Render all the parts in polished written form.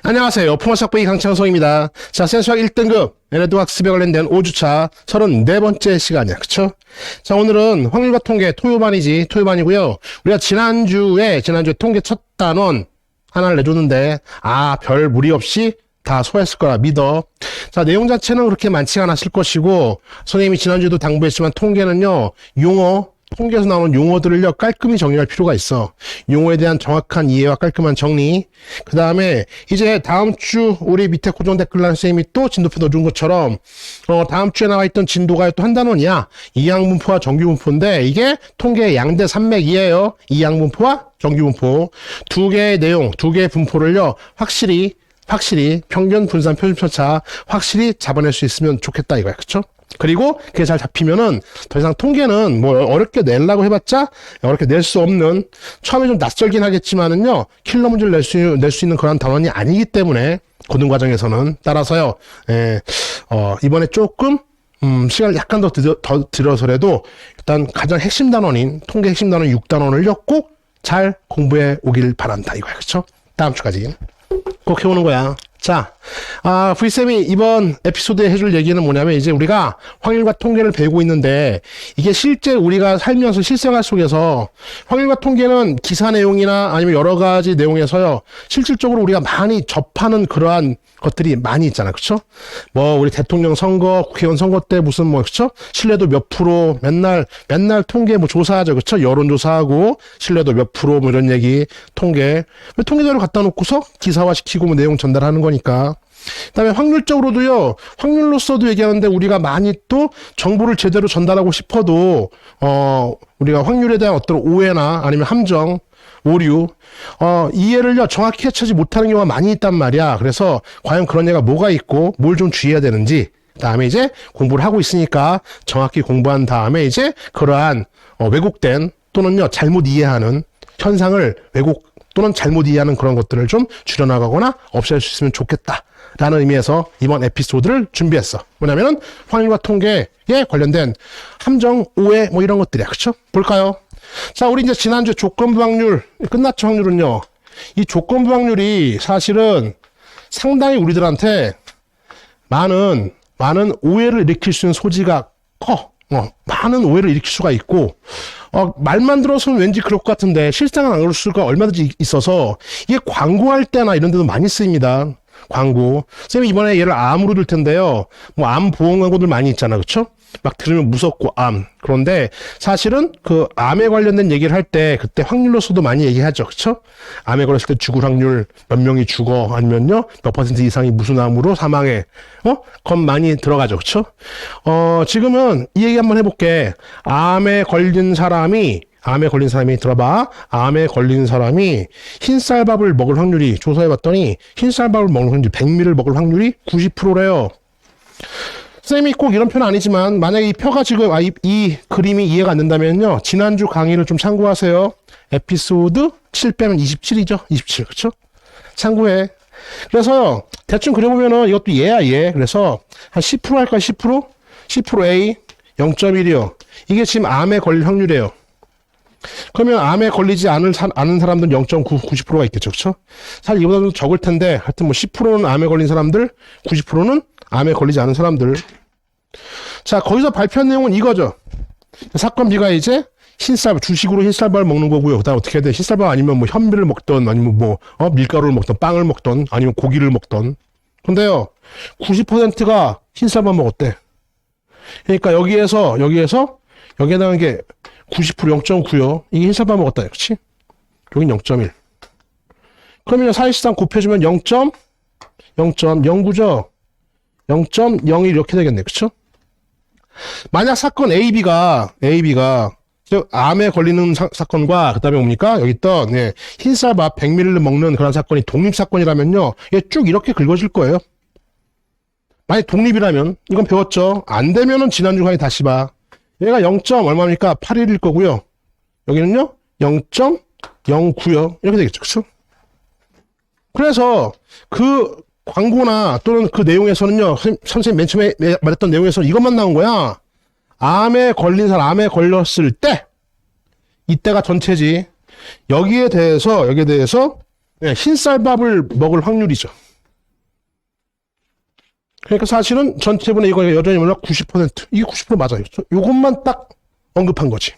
안녕하세요. 풍화학부의 강창성입니다. 자, 센수학 1등급 NED 학습에 관련된 5주차 34번째 시간이야. 그쵸? 자, 오늘은 확률과 통계 토요반이고요. 우리가 지난주에 통계 첫 단원 하나를 내줬는데 별 무리 없이 다 소화했을 거라 믿어. 자, 내용 자체는 그렇게 많지가 않았을 것이고, 선생님이 지난주에도 당부했지만 통계는요, 통계에서 나오는 용어들을요, 깔끔히 정리할 필요가 있어. 용어에 대한 정확한 이해와 깔끔한 정리. 그 다음에 이제 다음 주 우리 밑에 고정 댓글란 선생님이 또 진도표 넣어준 것처럼 다음 주에 나와 있던 진도가 또 한 단원이야. 이항분포와 정규분포인데 이게 통계의 양대 산맥이에요. 이항분포와 정규분포. 두 개의 내용, 두 개의 분포를요, 확실히 평균, 분산, 표준편차 확실히 잡아낼 수 있으면 좋겠다 이거야. 그쵸? 그리고 그게 잘 잡히면은 더 이상 통계는 뭐 어렵게 내려고 해봤자 어렵게 낼 수 없는, 처음에 좀 낯설긴 하겠지만은요, 킬러 문제를 낼 수 있는 그런 단원이 아니기 때문에 고등 과정에서는. 따라서요, 이번에 조금 시간을 약간 더 들어서라도 일단 가장 핵심 단원인 통계 핵심 단원 6단원을요 꼭 잘 공부해 오길 바란다 이거야. 그쵸? 다음 주까지 꼭 해오는 거야. 자, V쌤이 이번 에피소드에 해줄 얘기는 뭐냐면, 이제 우리가 확률과 통계를 배우고 있는데, 이게 실제 우리가 살면서 실생활 속에서 확률과 통계는 기사 내용이나 아니면 여러 가지 내용에서요, 실질적으로 우리가 많이 접하는 그러한 것들이 많이 있잖아. 그쵸? 우리 대통령 선거, 국회의원 선거 때 무슨 그쵸? 신뢰도 몇 프로, 맨날 통계 조사하죠. 그쵸? 여론조사하고, 신뢰도 몇 프로, 이런 얘기, 통계. 통계자료 갖다 놓고서 기사화시키고 내용 전달하는 거니까. 그다음에 확률적으로도요, 확률로서도 얘기하는데 우리가 많이 또 정보를 제대로 전달하고 싶어도 우리가 확률에 대한 어떤 오해나 아니면 함정, 오류, 이해를요 정확히 해치지 못하는 경우가 많이 있단 말이야. 그래서 과연 그런 얘가 뭐가 있고 뭘 좀 주의해야 되는지, 그다음에 이제 공부를 하고 있으니까 정확히 공부한 다음에 이제 그러한 왜곡된 또는요 잘못 이해하는 현상을 또는 잘못 이해하는 그런 것들을 좀 줄여나가거나 없앨 수 있으면 좋겠다라는 의미에서 이번 에피소드를 준비했어. 뭐냐면은 확률과 통계에 관련된 함정, 오해 이런 것들이야. 그쵸? 볼까요? 자, 우리 이제 지난주 조건부 확률 끝났죠. 확률은요. 이 조건부 확률이 사실은 상당히 우리들한테 많은 오해를 일으킬 수 있는 소지가 커. 많은 오해를 일으킬 수가 있고, 말만 들어서는 왠지 그럴 것 같은데 실상은 안 그럴 수가 얼마든지 있어서, 이게 광고할 때나 이런 데도 많이 쓰입니다. 광고. 쌤이 이번에 얘를 암으로 들 텐데요. 암 보험 광고들 많이 있잖아. 그쵸? 막 들으면 무섭고 그런데 사실은 그 암에 관련된 얘기를 할 때 그때 확률로서도 많이 얘기하죠. 그쵸? 암에 걸렸을 때 죽을 확률 몇 명이 죽어, 아니면요 몇 퍼센트 이상이 무슨 암으로 사망해. 그건 많이 들어가죠. 그쵸? 지금은 이 얘기 한번 해볼게. 암에 걸린 사람이 들어봐. 암에 걸린 사람이 흰쌀밥을 먹을 확률이, 조사해봤더니 흰쌀밥을 먹을 확률이, 백미를 먹을 확률이 90%래요. 쌤이 꼭 이런 표는 아니지만 만약에 이 표가 지금 이 그림이 이해가 안 된다면요, 지난주 강의를 좀 참고하세요. 에피소드 7 빼면 27이죠. 27. 그쵸? 참고해. 그래서요, 대충 그려보면은 이것도 얘야, 얘. 그래서 한 10% 할까요? 10%? 10% A 0.1이요. 이게 지금 암에 걸릴 확률이에요. 그러면 암에 걸리지 않은 사람들은 0.9, 90%가 있겠죠. 그쵸? 사실 이보다 좀 적을 텐데, 하여튼 10%는 암에 걸린 사람들, 90%는 암에 걸리지 않은 사람들. 자, 거기서 발표한 내용은 이거죠. 사건 B가 이제 주식으로 흰쌀밥을 먹는 거고요. 그다음 어떻게 해야 돼? 흰쌀밥 아니면 현미를 먹던, 아니면 밀가루를 먹던, 빵을 먹던, 아니면 고기를 먹던. 근데요, 90%가 흰쌀밥 먹었대. 그러니까 여기에다 나온 게 90% 0.9요. 이게 흰쌀밥 먹었다. 그렇지? 여긴 0.1. 그러면 사실상 곱해주면 0.09죠? 0.01 이렇게 되겠네. 그쵸? 만약 사건 AB가 암에 걸리는 사건과 그다음에 뭡니까? 여기 있던 흰쌀밥 100ml를 먹는 그런 사건이 독립사건이라면요, 얘 쭉 이렇게 긁어질 거예요. 만약 독립이라면 이건 배웠죠? 안 되면은 지난주 강의 다시 봐. 얘가 0. 얼마입니까? 81일 거고요. 여기는요 0.09요. 이렇게 되겠죠. 그쵸? 그래서 그 광고나 또는 그 내용에서는요, 선생님 맨 처음에 말했던 내용에서는 이것만 나온 거야. 암에 걸린 사람, 암에 걸렸을 때, 이때가 전체지. 여기에 대해서 흰쌀밥을 먹을 확률이죠. 그러니까 사실은 전체분의 이거 여전히 몰라 90%. 이게 90% 맞아요. 요것만 딱 언급한 거지.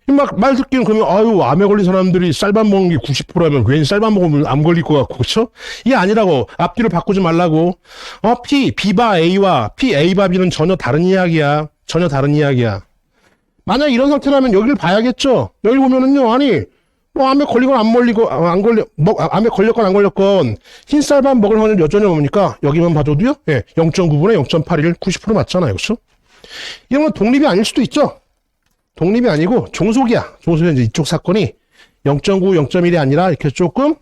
막 말 듣기는 그러면 아유 암에 걸린 사람들이 쌀밥 먹는 게 90%라면 괜히 쌀밥 먹으면 암 걸릴 것 같고 그렇죠? 이게 아니라고. 앞뒤를 바꾸지 말라고. B바 A와 P, A바 B는 전혀 다른 이야기야. 전혀 다른 이야기야. 만약 이런 상태라면 여기를 봐야겠죠. 여기 보면은요. 아니 뭐 암에 걸리건 안 걸리건 암에 걸렸건 안 걸렸건 흰 쌀밥 먹을 확률 여전히 뭡니까? 여기만 봐줘도요. 예, 0.9분의 0.81 90% 맞잖아요. 그렇죠? 이런 건 독립이 아닐 수도 있죠. 독립이 아니고 종속이야. 종속은 이제 이쪽 사건이 0.9, 0.1이 아니라 이렇게 조금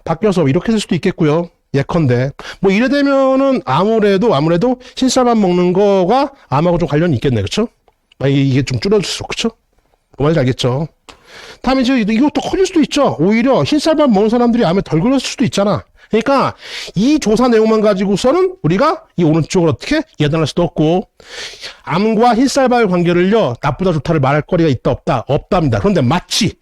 바뀌어서 이렇게 될 수도 있겠고요. 예컨대. 뭐 이래 되면은 아무래도 흰쌀밥 먹는 거가 암하고 좀 관련이 있겠네. 그쵸? 이게 좀 줄어들수록. 그쵸? 뭐 말인지 알겠죠? 다음에 이제 이것도 커질 수도 있죠. 오히려 흰쌀밥 먹는 사람들이 암에 덜 걸렸을 수도 있잖아. 그러니까 이 조사 내용만 가지고서는 우리가 이 오른쪽을 어떻게 예단할 수도 없고 암과 흰쌀밥의 관계를요 나쁘다 좋다를 말할 거리가 있다 없다 없답니다. 그런데 마치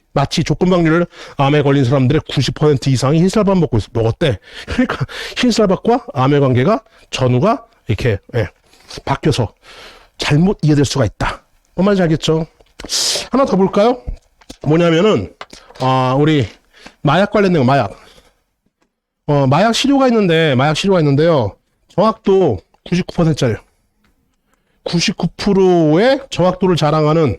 조건 방률을 암에 걸린 사람들의 90% 이상이 흰쌀밥 먹었대. 그러니까 흰쌀밥과 암의 관계가 전후가 이렇게 바뀌어서 잘못 이해될 수가 있다. 뭔 말인지 알겠죠? 하나 더 볼까요? 뭐냐면은 우리 마약 관련된 거 마약. 마약 시료가 있는데요. 정확도 99%짜리. 99%의 정확도를 자랑하는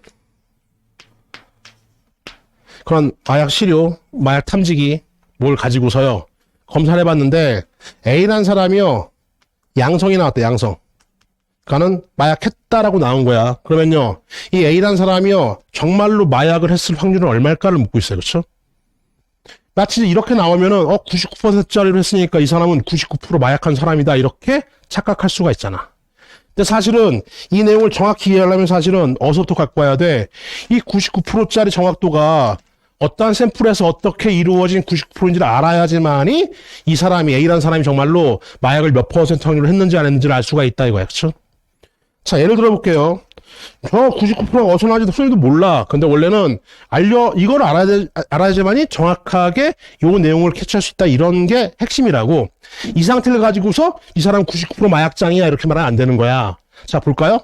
그런 마약 시료, 마약 탐지기 뭘 가지고서요. 검사를 해봤는데 A라는 사람이요. 양성이 나왔대, 양성. 그러니까는 마약했다라고 나온 거야. 그러면요. 이 A라는 사람이요. 정말로 마약을 했을 확률은 얼마일까를 묻고 있어요. 그렇죠? 마치 이렇게 나오면은 99%짜리로 했으니까 이 사람은 99% 마약한 사람이다 이렇게 착각할 수가 있잖아. 근데 사실은 이 내용을 정확히 이해하려면 사실은 어디서부터 갖고 와야 돼? 이 99%짜리 정확도가 어떠한 샘플에서 어떻게 이루어진 99%인지를 알아야지만이 이 사람이 A라는 사람이 정말로 마약을 몇 % 확률로 했는지 안 했는지를 알 수가 있다 이거야. 그렇죠? 자, 예를 들어 볼게요. 저 99%가 어디서 나는지도 선생님도 몰라. 근데 원래는 이걸 알아야지만이 정확하게 요 내용을 캐치할 수 있다. 이런 게 핵심이라고. 이 상태를 가지고서 이 사람 99% 마약장이야. 이렇게 말하면 안 되는 거야. 자, 볼까요?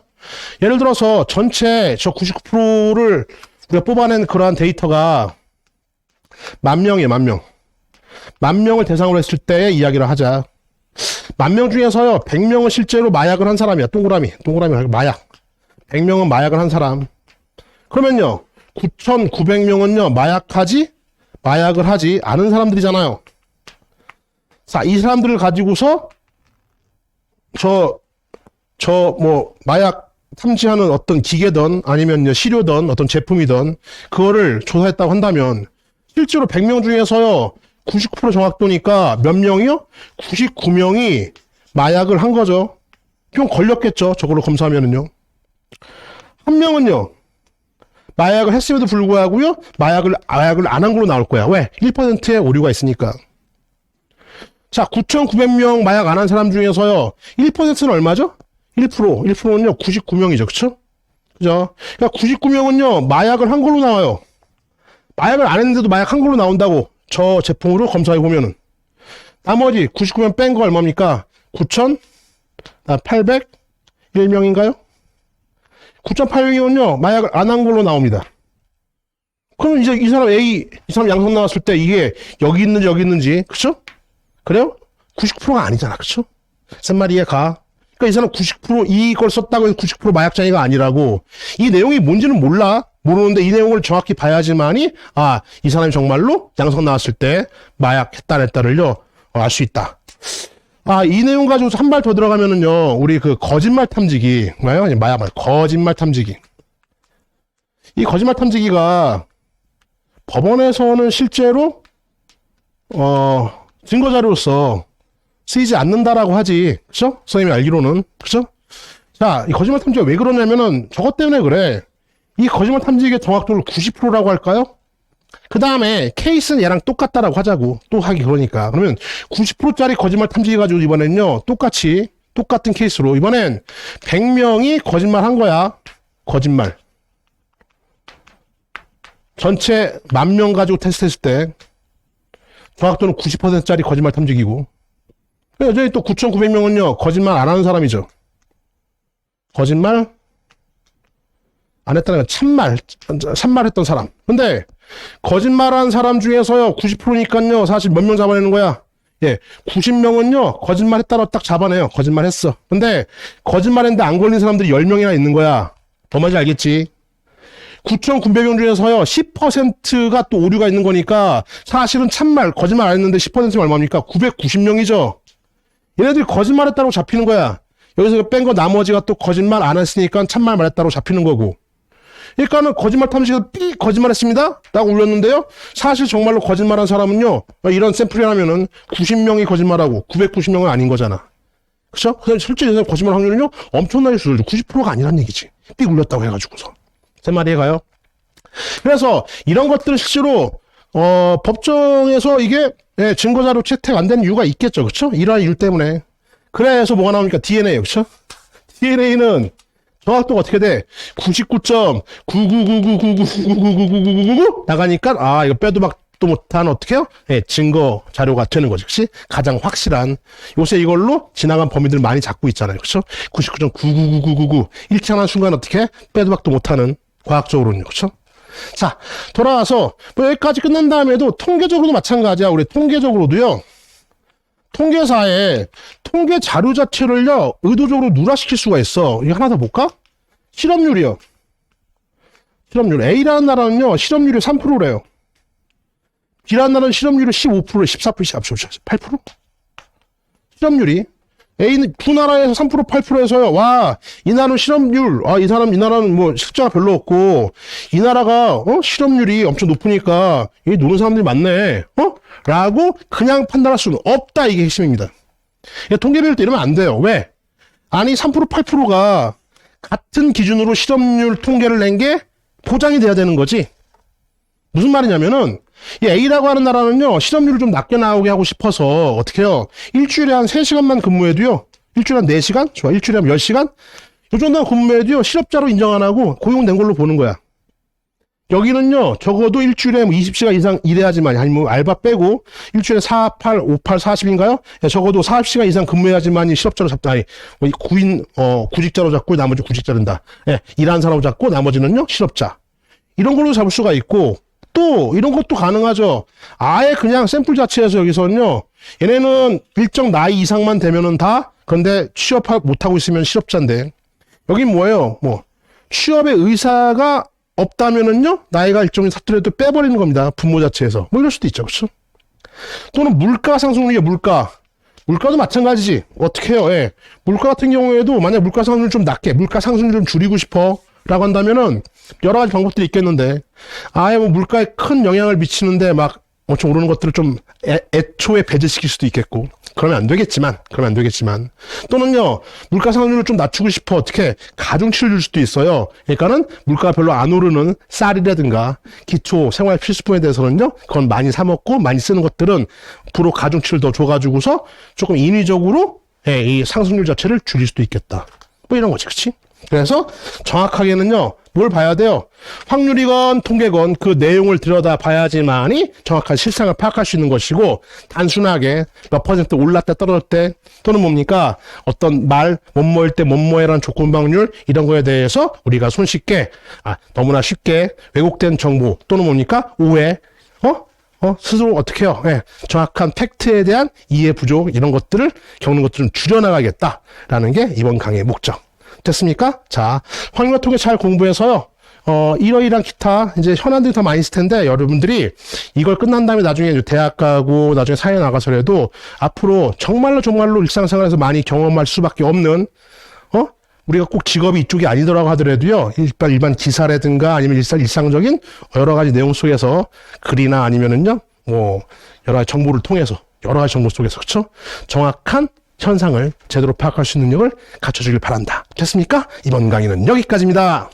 예를 들어서 전체 저 99%를 우리가 뽑아낸 그러한 데이터가 10,000명이에요, 10,000명. 10,000명을 대상으로 했을 때의 이야기를 하자. 10,000명 중에서요, 100명은 실제로 마약을 한 사람이야. 동그라미 말고 마약. 100명은 마약을 한 사람. 그러면요, 9,900명은요, 마약을 하지 않은 사람들이잖아요. 자, 이 사람들을 가지고서, 마약 탐지하는 어떤 기계든 아니면 시료든 어떤 제품이든 그거를 조사했다고 한다면, 실제로 100명 중에서요, 99% 정확도니까 몇 명이요? 99명이 마약을 한 거죠. 그럼 걸렸겠죠. 저걸로 검사하면은요. 한 명은요. 마약을 했음에도 불구하고요. 마약을 안 한 걸로 나올 거야. 왜? 1%의 오류가 있으니까. 자, 9,900명 마약 안 한 사람 중에서요. 1%는 얼마죠? 1%는요. 99명이죠. 그쵸? 그죠? 그러니까 99명은요. 마약을 한 걸로 나와요. 마약을 안 했는데도 마약 한 걸로 나온다고. 저 제품으로 검사해 보면은. 나머지 99명 뺀 거 얼마입니까? 9,801명인가요? 9,800명은요, 마약을 안 한 걸로 나옵니다. 그러면 이제 이 사람 양성 나왔을 때 이게 여기 있는지, 그쵸? 그래요? 99%가 아니잖아, 그쵸? 무슨 말이야, 가? 그러니까 이 사람 90% 이걸 썼다고 해서 90% 마약장애가 아니라고. 이 내용이 뭔지는 모르는데 이 내용을 정확히 봐야지만이, 이 사람이 정말로 양성 나왔을 때 마약 했다, 안 했다를요, 알 수 있다. 이 내용 가지고서 한 발 더 들어가면은요, 우리 그 거짓말 탐지기, 뭐예요? 마약 말, 거짓말 탐지기. 이 거짓말 탐지기가 법원에서는 실제로, 증거자료로서 쓰이지 않는다라고 하지. 그쵸? 선생님이 알기로는. 그쵸? 자, 이 거짓말 탐지기가 왜 그러냐면은 저것 때문에 그래. 이 거짓말 탐지기의 정확도를 90%라고 할까요? 그 다음에 케이스는 얘랑 똑같다라고 하자고. 또 하기 그러니까. 그러면 90%짜리 거짓말 탐지기 가지고 이번엔요. 똑같은 케이스로 이번엔 100명이 거짓말 한 거야. 거짓말. 전체 10,000명 가지고 테스트했을 때 정확도는 90%짜리 거짓말 탐지기고. 여전히 또 9,900명은요, 거짓말 안 하는 사람이죠. 거짓말 안 했다는 건 참말했던 사람. 근데 거짓말한 사람 중에서요 90%니까요 사실 몇 명 잡아내는 거야? 예, 90명은요 거짓말했다고 딱 잡아내요. 거짓말했어. 근데 거짓말했는데 안 걸린 사람들이 10명이나 있는 거야. 뭔 말인지 알겠지? 9,900명 중에서요 10%가 또 오류가 있는 거니까 사실은 참말 거짓말 안 했는데 10%면 얼마입니까? 990명이죠. 얘네들이 거짓말했다고 잡히는 거야. 여기서 뺀 거 나머지가 또 거짓말 안 했으니까 참말 말했다고 잡히는 거고. 그러니까는 거짓말 탐지기에서 삐 거짓말했습니다 라고 울렸는데요. 사실 정말로 거짓말한 사람은요 이런 샘플이라면은 90명이 거짓말하고 990명은 아닌 거잖아. 그쵸? 실제 거짓말 확률은요 엄청나게 줄어들죠. 90%가 아니란 얘기지. 삐 울렸다고 해가지고서. 제 말이 가요? 그래서 이런 것들을 실제로 법정에서 이게 증거자료 채택 안 된 이유가 있겠죠. 그쵸? 이러한 이유 때문에. 그래서 뭐가 나옵니까? DNA. 그쵸? DNA는 정확도가 어떻게 돼? 99.9999999999999 나가니까 아 이거 빼도 박도 못한 어떻게 해요? 증거 자료가 되는 거죠. 그치? 가장 확실한 요새 이걸로 지나간 범위들 많이 잡고 있잖아요. 그쵸? 99.99999 일치하는 순간 어떻게 빼도 박도 못하는 과학적으로는요. 그쵸? 자 돌아와서 뭐 여기까지 끝난 다음에도 통계적으로도 마찬가지야. 우리 통계적으로도요. 통계사에 통계 자료 자체를요 의도적으로 누락시킬 수가 있어. 이거 하나 더 볼까? 실업률이요. 실업률 A라는 나라는요 실업률이 3%래요. B라는 나라는 실업률이 15%, 14%, 8%? 실업률이 A는 두 나라에서 3%, 8%에서요. 와, 이 나라는 실업률, 이 나라는 뭐 실자가 별로 없고, 이 나라가, 실업률이 엄청 높으니까, 이 노는 사람들이 많네. 라고 그냥 판단할 수는 없다. 이게 핵심입니다. 통계비율 때 이러면 안 돼요. 왜? 아니, 3%, 8%가 같은 기준으로 실업률 통계를 낸 게 보장이 돼야 되는 거지. 무슨 말이냐면은, 이 A라고 하는 나라는요, 실업률을 좀 낮게 나오게 하고 싶어서, 어떻게 해요? 일주일에 한 3시간만 근무해도요, 일주일에 한 4시간? 좋아, 일주일에 한 10시간? 요 정도 근무해도요, 실업자로 인정 안 하고 고용된 걸로 보는 거야. 여기는요, 적어도 일주일에 20시간 이상 일해야지만, 아니 뭐 알바 빼고, 일주일에 4, 8, 5, 8, 40인가요? 적어도 40시간 이상 근무해야지만이 실업자로 잡다. 아니, 구직자로 잡고 나머지 구직자른다. 일하는 사람으로 잡고 나머지는요, 실업자. 이런 걸로 잡을 수가 있고, 또 이런 것도 가능하죠. 아예 그냥 샘플 자체에서 여기서는요. 얘네는 일정 나이 이상만 되면은 다 근데 취업 못하고 있으면 실업자인데 여긴 뭐예요? 뭐 취업의 의사가 없다면은요. 나이가 일정이 사투리도 빼버리는 겁니다. 분모 자체에서. 뭐 이럴 수도 있죠. 그렇죠? 또는 물가 상승률이에요. 물가도 마찬가지지. 어떻게 해요? 물가 같은 경우에도 만약 물가 상승률 좀 낮게 물가 상승률 좀 줄이고 싶어 라고 한다면은 여러 가지 방법들이 있겠는데 아예 뭐 물가에 큰 영향을 미치는데 막 엄청 오르는 것들을 좀 애초에 배제시킬 수도 있겠고 그러면 안 되겠지만 또는요 물가 상승률을 좀 낮추고 싶어 어떻게 가중치를 줄 수도 있어요. 그러니까는 물가가 별로 안 오르는 쌀이라든가 기초 생활 필수품에 대해서는요 그건 많이 사 먹고 많이 쓰는 것들은 부로 가중치를 더 줘가지고서 조금 인위적으로 이 상승률 자체를 줄일 수도 있겠다. 뭐 이런 거지, 그렇지? 그래서 정확하게는요 뭘 봐야 돼요? 확률이건 통계건 그 내용을 들여다 봐야지만이 정확한 실상을 파악할 수 있는 것이고 단순하게 몇 퍼센트 올랐다 떨어졌대 또는 뭡니까 어떤 말 뭐뭐일 때 뭐뭐해라는 조건방률 이런 거에 대해서 우리가 손쉽게 너무나 쉽게 왜곡된 정보 또는 뭡니까 오해 스스로 어떻게 해요? 정확한 팩트에 대한 이해 부족 이런 것들을 겪는 것들을 줄여나가겠다라는 게 이번 강의의 목적. 됐습니까? 자, 확률과 통계 잘 공부해서요. 이러이러한 기타 이제 현안들이 더 많이 있을 텐데 여러분들이 이걸 끝난 다음에 나중에 대학 가고 나중에 사회 나가서라도 앞으로 정말로 일상생활에서 많이 경험할 수밖에 없는 우리가 꼭 직업이 이쪽이 아니더라고 하더라도요. 일반 기사라든가 아니면 일상적인 여러 가지 내용 속에서 글이나 아니면은요. 뭐 여러 가지 정보를 통해서 여러 가지 정보 속에서 그렇죠? 정확한 현상을 제대로 파악할 수 있는 능력을 갖춰주길 바란다. 됐습니까? 이번 강의는 여기까지입니다.